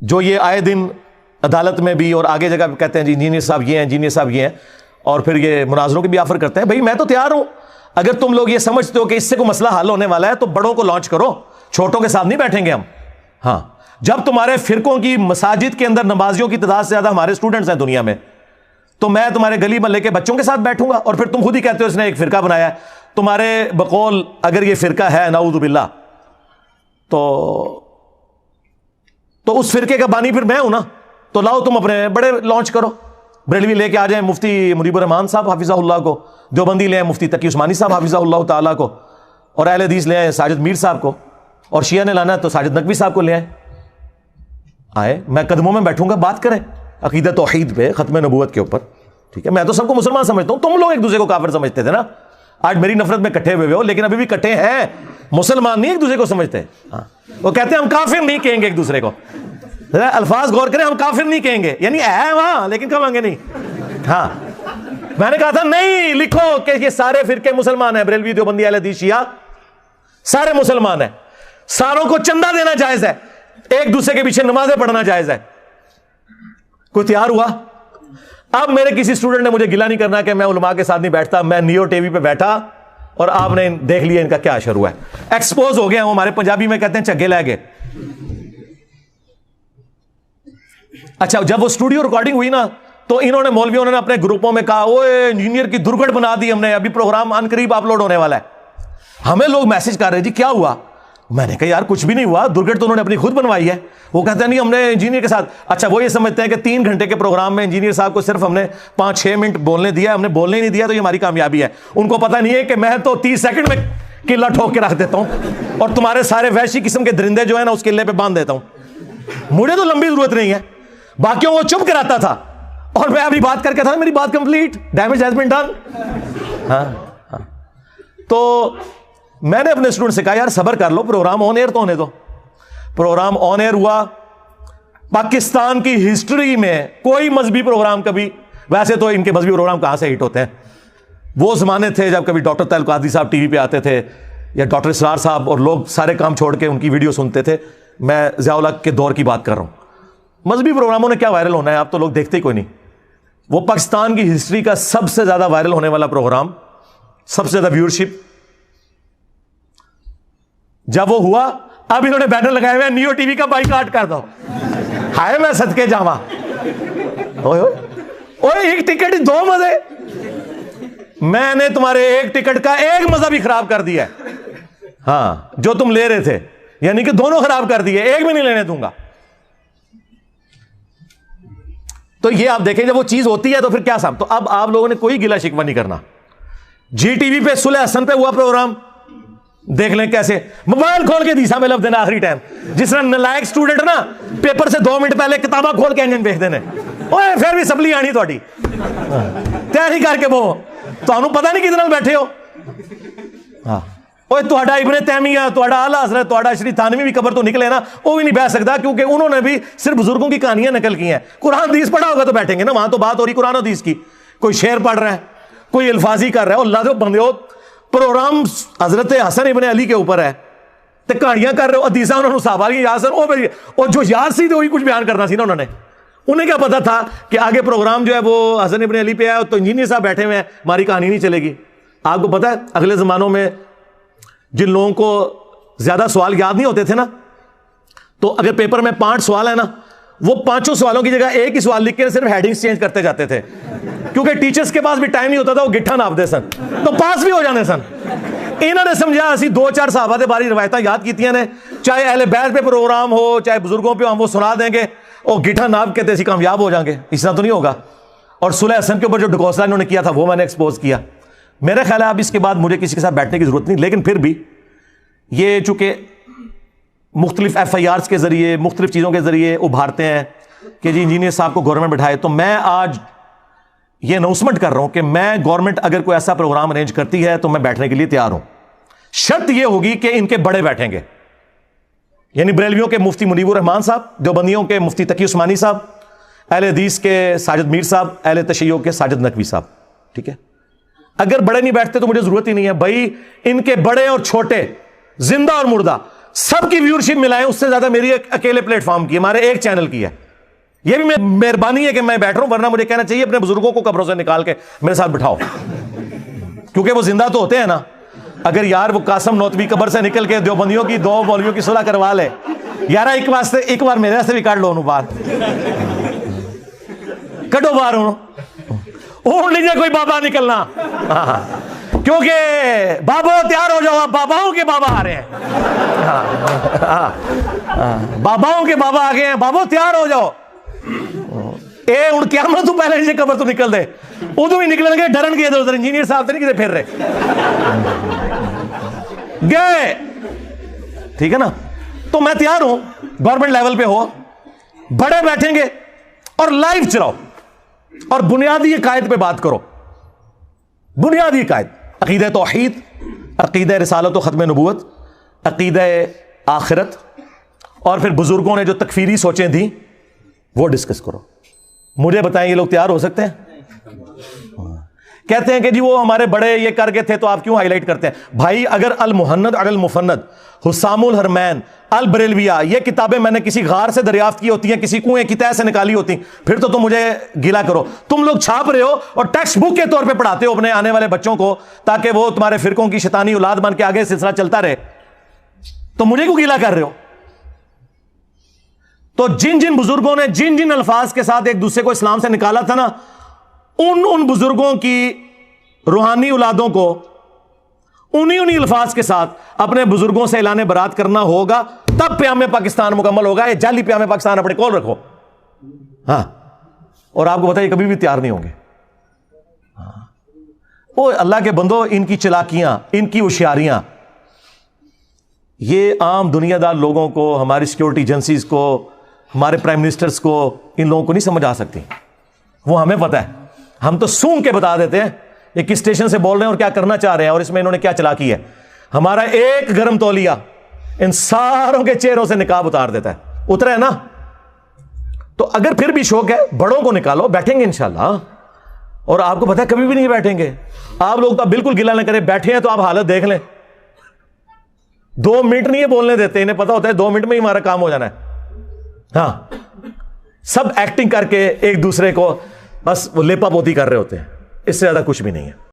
جو یہ آئے دن عدالت میں بھی اور آگے جگہ کہتے ہیں جی انجینئر صاحب یہ ہیں، انجینئر صاحب یہ ہیں، اور پھر یہ مناظروں کی بھی آفر کرتے ہیں. بھائی میں تو تیار ہوں. اگر تم لوگ یہ سمجھتے ہو کہ اس سے کوئی مسئلہ حل ہونے والا ہے تو بڑوں کو لانچ کرو، چھوٹوں کے ساتھ نہیں بیٹھیں گے ہم. ہاں جب تمہارے فرقوں کی مساجد کے اندر نمازیوں کی تعداد سے زیادہ ہمارے اسٹوڈنٹس ہیں دنیا میں، تو میں تمہارے گلی محلے کے بچوں کے ساتھ بیٹھوں گا. اور پھر تم خود ہی کہتے ہو اس نے ایک فرقہ بنایا ہے. تمہارے بقول اگر یہ فرقہ ہے نعوذ باللہ تو اس فرقے کا بانی پھر میں ہوں نا. تو لاؤ تم اپنے بڑے لانچ کرو. بریلوی لے کے آ جائیں مفتی منیب الرحمان صاحب حافظہ اللہ کو، دیوبندی لے آئیں مفتی تقی عثمانی صاحب حافظہ اللہ تعالیٰ کو، اور اہل حدیث لے آئیں ساجد میر صاحب کو، اور شیعہ نے لانا ہے تو ساجد نقوی صاحب کو لے آئے. میں قدموں میں بیٹھوں گا، بات کریں عقیدہ توحید پہ، ختم نبوت کے اوپر. ٹھیک ہے، میں تو سب کو مسلمان سمجھتا ہوں، تم لوگ ایک دوسرے کو کافر سمجھتے تھے نا. آج میری نفرت میں کٹھے ہوئے ہو، لیکن ابھی بھی کٹھے ہیں. مسلمان نہیں ایک دوسرے کو سمجھتے. ہاں وہ کہتے ہیں ہم کافر نہیں کہیں گے ایک دوسرے کو. الفاظ غور کریں، ہم کافر نہیں کہیں گے، یعنی ہے وہاں لیکن کہیں گے نہیں. ہاں میں نے کہا تھا نہیں لکھو کہ یہ سارے فرقے مسلمان ہیں، بریلوی دیوبندی اہل حدیث شیعہ سارے مسلمان ہیں، ساروں کو چندہ دینا جائز ہے، ایک دوسرے کے پیچھے نمازیں پڑھنا جائز ہے. کوئی تیار ہوا؟ اب میرے کسی اسٹوڈنٹ نے مجھے گلا نہیں کرنا کہ میں علماء کے ساتھ نہیں بیٹھتا. میں نیو ٹی وی پہ بیٹھا اور آپ نے دیکھ لیا ان کا کیا اشر ہوا ہے. ایکسپوز ہو گیا. وہ ہمارے پنجابی میں کہتے ہیں چگے لے گئے. اچھا جب وہ اسٹوڈیو ریکارڈنگ ہوئی نا تو انہوں نے مولویوں نے اپنے گروپوں میں کہا اوے انجینئر کی درگڑ بنا دی ہم نے، ابھی پروگرام ان قریب اپلوڈ ہونے والا ہے. ہمیں لوگ میسج کر رہے جی کیا ہوا؟ میں نے کہا یار کچھ بھی نہیں ہوا، درگڑ تو انہوں نے اپنی خود بنوائی ہے. وہ کہتے ہیں نہیں ہم نے انجینئر کے ساتھ. اچھا وہ یہ سمجھتے ہیں کہ 3 گھنٹے کے پروگرام میں انجینئر صاحب کو صرف ہم نے 5-6 منٹ بولنے دیا، ہم نے بولنے ہی نہیں دیا تو یہ ہماری کامیابی ہے. ان کو پتہ نہیں ہے کہ میں تو 30 سیکنڈ میں قلعہ ٹھوک کے رکھ دیتا ہوں اور تمہارے سارے وحشی قسم کے درندے جو ہیں نا اس قلعے پہ باندھ دیتا ہوں. مجھے تو لمبی ضرورت نہیں ہے، باقیوں کو چپ کراتا تھا اور میں ابھی بات کر کے تھا میری بات complete, damage has been done. ہاں تو میں نے اپنے اسٹوڈنٹ سے کہا یار صبر کر لو، پروگرام آن ایئر تو ہونے دو. پروگرام آن ایئر ہوا. پاکستان کی ہسٹری میں کوئی مذہبی پروگرام کبھی، ویسے تو ان کے مذہبی پروگرام کہاں سے ہٹ ہوتے ہیں، وہ زمانے تھے جب کبھی ڈاکٹر طاہر القادری صاحب ٹی وی پہ آتے تھے یا ڈاکٹر اسرار صاحب، اور لوگ سارے کام چھوڑ کے ان کی ویڈیو سنتے تھے. میں ضیاء الحق کے دور کی بات کر رہا ہوں. مذہبی پروگراموں نے کیا وائرل ہونا ہے، آپ تو لوگ دیکھتے ہی کوئی نہیں. وہ پاکستان کی ہسٹری کا سب سے زیادہ وائرل ہونے والا پروگرام، سب سے زیادہ ویورشپ جب وہ ہوا. اب انہوں نے بینر لگائے ہوئے نیو ٹی وی کا بائیکاٹ کر دو. ہائے میں صدقے جاواں، ایک ٹکٹ 2 مزے. میں نے تمہارے ایک ٹکٹ کا ایک مزہ بھی خراب کر دیا ہے. ہاں جو تم لے رہے تھے، یعنی کہ دونوں خراب کر دیے، ایک بھی نہیں لینے دوں گا. تو یہ آپ دیکھیں جب وہ چیز ہوتی ہے تو پھر کیا سام. تو اب آپ لوگوں نے کوئی گلا شکوہ نہیں کرنا. جی ٹی وی پہ صلح حسن پہ ہوا پروگرام، دیکھ لیں کیسے موبائل کھول کے دیسا میں لفظ دینا آخری ٹائم. جس طرح نلائق اسٹوڈنٹ نا پیپر سے 2 منٹ پہلے کتاباں کھول کے انجن دیکھ دینے، اوے پھر بھی سبلی آنی تھوڑی تیاری کر کے وہ تانوں پتہ نہیں کتنے بیٹھے ہو. ہاں اوے تہاڈا ابن تیمیہ، تہاڈا اعلیٰ حضرت، تہاڈا شری تھانوی بھی قبر تو نکلے نا، وہ بھی نہیں بیٹھ سکتا کیونکہ انہوں نے بھی صرف بزرگوں کی کہانیاں نقل کی ہیں. قرآن حدیث پڑھا ہوگا تو بیٹھیں گے نا، وہاں تو بات ہو رہی قرآن حدیث کی. کوئی شعر پڑھ رہا ہے، کوئی الفاظی کر رہا ہے. اللہ دے بندے ہو، پروگرام حضرت حسن ابن علی کے اوپر ہے تے کہانیاں کر رہے ہو. حدیثاں انہوں نے صحابہ کی یاد سن، اور جو یاد سی تو وہی کچھ بیان کرنا سی نا انہوں نے. انہیں کیا پتا تھا کہ آگے پروگرام جو ہے وہ حسن ابن علی پہ ہے تو انجینئر صاحب بیٹھے ہوئے ہیں، ہماری کہانی نہیں چلے گی. آپ کو پتا ہے اگلے زمانوں میں جن لوگوں کو زیادہ سوال یاد نہیں ہوتے تھے نا، تو اگر پیپر میں 5 سوال ہیں نا، وہ 5 سوالوں کی جگہ ایک ہی سوال لکھ کے صرف ہیڈنگز چینج کرتے جاتے تھے، کیونکہ ٹیچرز کے پاس بھی ٹائم نہیں ہوتا تھا، وہ گٹھا ناپ دے سن تو پاس بھی ہو جانے سن. انہوں نے سمجھا اسی 2-4 صحابہ دے باری روایتاں یاد کیتیاں نے، چاہے اہل بیت پہ پروگرام ہو چاہے بزرگوں پہ ہم وہ سنا دیں گے اور گٹھا ناپ کے تیسی کامیاب ہو جائیں گے. اس طرح تو نہیں ہوگا. اور صلح حسن کے اوپر جو ڈکوسلا انہوں نے کیا تھا وہ میں نے ایکسپوز کیا. میرا خیال ہے اب اس کے بعد مجھے کسی کے ساتھ بیٹھنے کی ضرورت نہیں. لیکن پھر بھی یہ چونکہ مختلف FIRs کے ذریعے مختلف چیزوں کے ذریعے ابھارتے ہیں کہ جی انجینئر صاحب کو گورنمنٹ بٹھائے، تو میں آج یہ اناؤنسمنٹ کر رہا ہوں کہ میں گورنمنٹ اگر کوئی ایسا پروگرام ارینج کرتی ہے تو میں بیٹھنے کے لیے تیار ہوں. شرط یہ ہوگی کہ ان کے بڑے بیٹھیں گے، یعنی بریلویوں کے مفتی منیب الرحمان صاحب، دیوبندیوں کے مفتی تقی عثمانی صاحب، اہل حدیث کے ساجد میر صاحب، اہل تشیع کے ساجد نقوی صاحب. ٹھیک ہے، اگر بڑے نہیں بیٹھتے تو مجھے ضرورت ہی نہیں ہے. بھائی ان کے بڑے اور چھوٹے، زندہ اور مردہ، سب کی ویورشپ ملائیں اس سے زیادہ میری اکیلے پلیٹ فارم کی، ہمارے ایک چینل کی ہے. یہ بھی مہربانی ہے کہ میں بیٹھ رہا ہوں، ورنہ مجھے کہنا چاہیے اپنے بزرگوں کو قبروں سے نکال کے میرے ساتھ بٹھاؤ، کیونکہ وہ زندہ تو ہوتے ہیں نا. اگر یار وہ قاسم نوتوی قبر سے نکل کے دیوبندیوں کی 2 مولویوں کی صلح کروا لے، یار ایک بار میرے سے بھی کاٹ لو انہوں باہر، کٹو باہر اون لیجیے کوئی بابا نکلنا، کیونکہ بابا تیار ہو جاؤ، باباؤں کے بابا آ رہے ہیں، باباؤں کے بابا آ گئے ہیں، بابا تیار ہو جاؤ. اے ہوں قیامت تو پہلے جی قبر تو نکل دے، ادو ہی نکلیں گے ڈرن گے ادھر ادھر، انجینئر صاحب تو نہیں کدھر پھر رہے گئے. ٹھیک ہے نا؟ تو میں تیار ہوں، گورنمنٹ لیول پہ ہو، بڑے بیٹھیں گے اور لائیو چلاؤ اور بنیادی عقائد پہ بات کرو. بنیادی عقائد، عقیدہ توحید، عقیدہ رسالت و ختم نبوت، عقیدہ آخرت، اور پھر بزرگوں نے جو تکفیری سوچیں تھیں وہ ڈسکس کرو. مجھے بتائیں یہ لوگ تیار ہو سکتے ہیں؟ کہتے ہیں کہ جی وہ ہمارے بڑے یہ کر گئے تھے تو آپ کیوں ہائی لائٹ کرتے ہیں؟ بھائی اگر المحند علی المفند، حسام الحرمین، البریلویہ، یہ کتابیں میں نے کسی غار سے دریافت کی ہوتی ہیں، کسی کنویں کی تہہ سے نکالی ہوتی، پھر تو تم مجھے گیلا کرو. تم لوگ چھاپ رہے ہو اور ٹیکسٹ بک کے طور پہ پڑھاتے ہو اپنے آنے والے بچوں کو تاکہ وہ تمہارے فرقوں کی شیطانی اولاد بن کے آگے سلسلہ چلتا رہے، تو مجھے کیوں گیلا کر رہے ہو؟ تو جن جن بزرگوں نے جن جن الفاظ کے ساتھ ایک دوسرے کو اسلام سے نکالا تھا نا، ان بزرگوں کی روحانی اولادوں کو انہی الفاظ کے ساتھ اپنے بزرگوں سے اعلان برات کرنا ہوگا، تب پیام پاکستان مکمل ہوگا. یہ جعلی پیام پاکستان اپنے کول رکھو. ہاں، اور آپ کو بتائیے کبھی بھی تیار نہیں ہوں گے. وہ اللہ کے بندو، ان کی چلاکیاں، ان کی ہوشیاریاں، یہ عام دنیا دار لوگوں کو، ہماری سیکورٹی ایجنسیز کو، ہمارے پرائم منسٹرز کو، ان لوگوں کو نہیں سمجھ آ سکتی. وہ ہمیں پتہ ہے، ہم تو سونگ کے بتا دیتے ہیں یہ کس اسٹیشن سے بول رہے ہیں اور کیا کرنا چاہ رہے ہیں اور اس میں انہوں نے کیا چلاکی ہے. ہمارا ایک گرم تولیہ ان ساروں کے چہروں سے نقاب اتار دیتا ہے. اترا ہے نا؟ تو اگر پھر بھی شوق ہے، بڑوں کو نکالو، بیٹھیں گے انشاءاللہ. اور آپ کو پتہ ہے کبھی بھی نہیں بیٹھیں گے. آپ لوگ تو بالکل گلہ نہ کریں، بیٹھے ہیں تو آپ حالت دیکھ لیں. 2 منٹ نہیں یہ بولنے دیتے، انہیں پتا ہوتا ہے 2 منٹ میں ہی ہمارا کام ہو جانا ہے. ہاں، سب ایکٹنگ کر کے ایک دوسرے کو بس وہ لیپا پوتی کر رہے ہوتے ہیں، اس سے زیادہ کچھ بھی نہیں ہے.